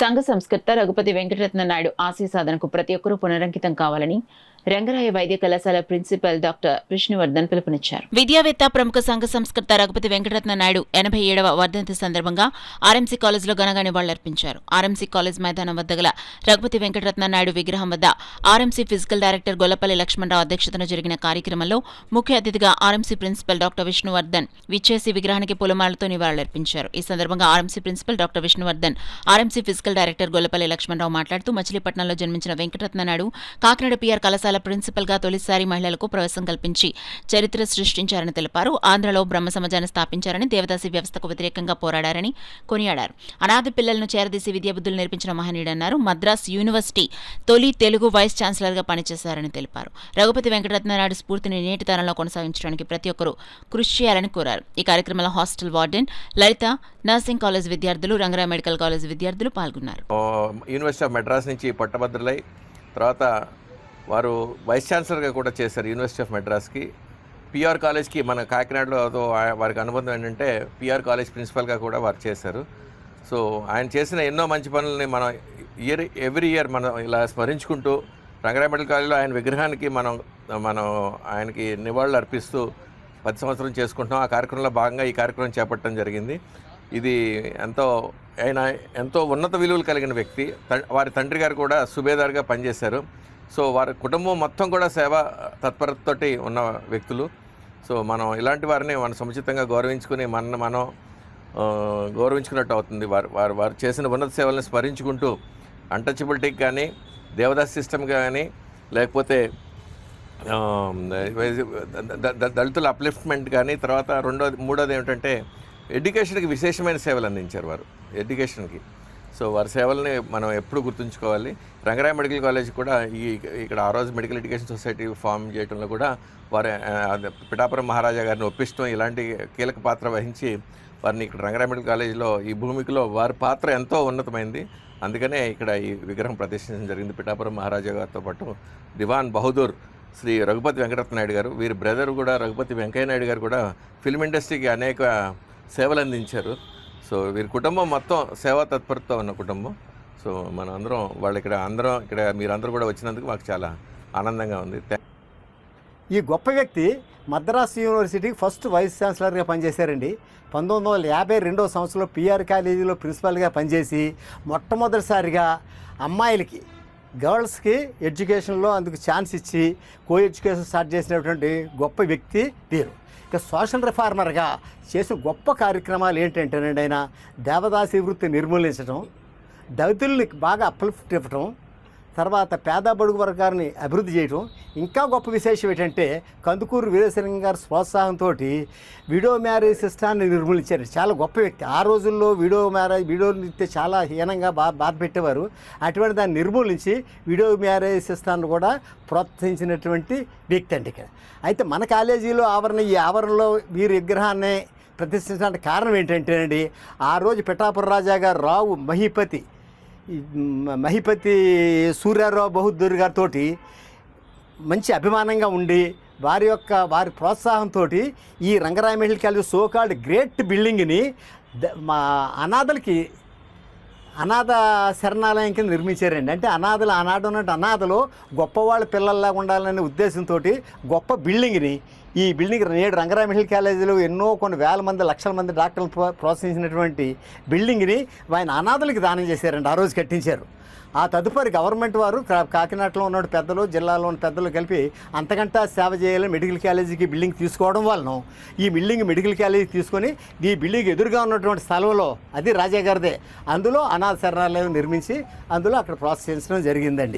సంఘ సంస్కర్త రఘుపతి వెంకటరత్న నాయుడు ఆశయ సాధనకు ప్రతి ఒక్కరూ పునరంకితం కావాలని రంగరాయ వైద్య కళాశాల ప్రిన్సిపల్ డాక్టర్ విష్ణువర్ధన్ పిలుపునిచ్చారు. విద్యావేత్త ప్రముఖ సంఘ సంస్కర్త రఘుపతి వెంకటరత్న నాయుడు 87వ వర్ధంతి సందర్భంగా ఆర్ఎంసీ కాలేజ్లో ఘనంగా నివాళులర్పించారు. ఆర్ఎంసీ కాలేజ్ మైదానం వద్ద గల రఘుపతి వెంకటరత్న నాయుడు విగ్రహం వద్ద RMC physical director Gollapalli Lakshmanarao అధ్యక్షతన జరిగిన కార్యక్రమంలో ముఖ్య అతిథిగా ఆర్ఎంసీ ప్రిన్సిపల్ డాక్టర్ విష్ణువర్ధన్ విచ్చేసి విగ్రహానికి పూలమాలతో నివాళులర్పించారు. ఈ సందర్భంగా RMC principal doctor Vishnuvardhan, RMC physical director Gollapalli Lakshmanarao మాట్లాడుతూ మచిలీపట్నంలో జన్మించిన వెంకటరత్న నాయుడు కాకినాడ పీఆర్ కళాశాల ప్రిన్సిపల్ గా తొలిసారి మహిళలకు ప్రవేశం కల్పించి చరిత్ర సృష్టించారని తెలిపారు. ఆంధ్రలో బ్రహ్మ సమాజాన్ని స్థాపించారని, దేవదాసి వ్యవస్థకు వ్యతిరేకంగా పోరాడారని కొనియాడారు. అనాథ పిల్లలను చేరదీసి విద్యాబుద్ధులు నేర్పించిన మహనీయుడన్నారు. మద్రాస్ యూనివర్సిటీ తొలి తెలుగు వైస్ ఛాన్సలర్ గా పనిచేశారని తెలిపారు. రఘుపతి వెంకటరత్న నాయుడు స్ఫూర్తిని నేటి తరంలో కొనసాగించడానికి ప్రతి ఒక్కరూ కృషి చేయాలని కోరారు. ఈ కార్యక్రమంలో హాస్టల్ వార్డెన్ లలిత, నర్సింగ్ కాలేజ్ విద్యార్థులు, రంగరాయ మెడికల్ కాలేజ్ విద్యార్థులు పాల్గొన్నారు. యూనివర్సిటీ ఆఫ్ మెడ్రాస్ నుంచి పట్టభద్రులై తర్వాత వారు వైస్ ఛాన్సలర్గా కూడా చేశారు. యూనివర్సిటీ ఆఫ్ మెడ్రాస్కి, పిఆర్ కాలేజ్కి మన కాకినాడలో వారికి అనుబంధం ఏంటంటే పిఆర్ కాలేజ్ ప్రిన్సిపల్గా కూడా వారు చేశారు. సో ఆయన చేసిన ఎన్నో మంచి పనులని మనం ఎవ్రీ ఇయర్ మనం ఇలా స్మరించుకుంటూ రంగరాయ మెడికల్ కాలేజ్లో ఆయన విగ్రహానికి మనం ఆయనకి నివాళులు అర్పిస్తూ 10 సంవత్సరం చేసుకుంటున్నాం. ఆ కార్యక్రమంలో భాగంగా ఈ కార్యక్రమం చేపట్టడం జరిగింది. ఇది ఆయన ఎంతో ఉన్నత విలువలు కలిగిన వ్యక్తి. వారి తండ్రి గారు కూడా సుబేదార్గా పనిచేశారు. సో వారి కుటుంబం మొత్తం కూడా సేవా తత్పరతతోటి ఉన్న వ్యక్తులు. సో మనం ఇలాంటి వారిని మనం సముచితంగా గౌరవించుకుని మనం గౌరవించుకున్నట్టు అవుతుంది. వారు చేసిన ఉన్నత సేవలను స్మరించుకుంటూ అన్టచబిలిటీకి కానీ, దేవదాస్ సిస్టమ్ కానీ, లేకపోతే దళితుల అప్లిఫ్ట్మెంట్ కానీ, తర్వాత మూడోది ఏమిటంటే ఎడ్యుకేషన్కి విశేషమైన సేవలు అందించారు వారు ఎడ్యుకేషన్కి. సో వారి సేవల్ని మనం ఎప్పుడు గుర్తుంచుకోవాలి. రంగరాయ మెడికల్ కాలేజ్ కూడా ఇక్కడ ఆ రోజు మెడికల్ ఎడ్యుకేషన్ సొసైటీ ఫామ్ చేయడంలో కూడా వారి పిఠాపురం మహారాజా గారిని ఒప్పించడం ఇలాంటి కీలక పాత్ర వహించి వారిని ఇక్కడ రంగరాయ మెడికల్ కాలేజీలో ఈ భూమికలో వారి పాత్ర ఎంతో ఉన్నతమైంది. అందుకనే ఇక్కడ ఈ విగ్రహం ప్రతిష్ఠించడం జరిగింది. పిఠాపురం మహారాజా గారితో పాటు దివాన్ బహదూర్ శ్రీ రఘుపతి వెంకటరత్న నాయుడు గారు, వీరి బ్రదర్ కూడా రఘుపతి వెంకయ్య నాయుడు గారు కూడా ఫిల్మ్ ఇండస్ట్రీకి అనేక సేవలు అందించారు. సో వీరి కుటుంబం మొత్తం సేవా తత్పరతతో ఉన్న కుటుంబం. సో మనం ఇక్కడ మీరందరూ కూడా వచ్చినందుకు మాకు చాలా ఆనందంగా ఉంది. ఈ గొప్ప వ్యక్తి మద్రాస్ యూనివర్సిటీకి ఫస్ట్ వైస్ ఛాన్సలర్గా పనిచేశారండి. 1952వ సంవత్సరంలో పిఆర్ కాలేజీలో ప్రిన్సిపల్గా పనిచేసి మొట్టమొదటిసారిగా అమ్మాయిలకి, గర్ల్స్కి ఎడ్యుకేషన్లో అందుకు ఛాన్స్ ఇచ్చి కో ఎడ్యుకేషన్ స్టార్ట్ చేసినటువంటి గొప్ప వ్యక్తి వీరు. ఇక సోషల్ రిఫార్మర్గా చేసిన గొప్ప కార్యక్రమాలు ఏంటంటేనండి, ఆయన దేవదాసి వృత్తి నిర్మూలించడం, దళితుల్ని బాగా అప్లిఫ్ట్ ఇవ్వటం, తర్వాత పేద బడుగు వర్గాన్ని అభివృద్ధి చేయటం. ఇంకా గొప్ప విశేషం ఏంటంటే కందుకూరు వీరేశలింగం గారి ప్రోత్సాహంతో విడో మ్యారేజ్ సిస్టాన్ని నిర్మూలించారు. చాలా గొప్ప వ్యక్తి. ఆ రోజుల్లో విడోని ఇస్తే చాలా హీనంగా బాధ పెట్టేవారు. అటువంటి దాన్ని నిర్మూలించి విడో మ్యారేజ్ సిస్టాన్ని కూడా ప్రోత్సహించినటువంటి వ్యక్తి అండి. ఇక్కడ అయితే మన కాలేజీలో ఈ ఆవరణలో వీరి విగ్రహాన్ని ప్రతిష్ఠించడానికి కారణం ఏంటంటేనండి, ఆ రోజు పిఠాపురం రాజా గారు రావు మహిపతి సూర్యారావు బహదూర్ గారితో మంచి అభిమానంగా ఉండి వారి ప్రోత్సాహంతో ఈ Rangaraya medical college so called great బిల్డింగ్ని మా అనాథ శరణాలయం కింద నిర్మించారండి. అంటే ఆనాడు ఉన్నట్టు అనాథలు గొప్పవాళ్ళ పిల్లల్లాగా ఉండాలనే ఉద్దేశంతో గొప్ప బిల్డింగ్ని, ఈ బిల్డింగ్ నేడు రంగరాయ మెడికల్ కాలేజీలో ఎన్నో కొన్ని వేల మంది, లక్షల మంది డాక్టర్లు ప్రోత్సహించినటువంటి బిల్డింగ్ని ఆయన అనాథలకి దానం చేశారండి. ఆ రోజు కట్టించారు. ఆ తదుపరి గవర్నమెంట్ వారు కాకినాడలో ఉన్న పెద్దలు, జిల్లాలో ఉన్న పెద్దలు కలిపి అంతకంటా సేవ చేయాలని మెడికల్ కాలేజీకి బిల్డింగ్ తీసుకోవడం వలన ఈ బిల్డింగ్ మెడికల్ కాలేజీ తీసుకొని ఈ బిల్డింగ్ ఎదురుగా ఉన్నటువంటి స్థలంలో, అది రాజా గారిదే, అందులో అనాథ శరణాలయం నిర్మించి అందులో అక్కడ ప్రోత్సహించడం జరిగిందండి.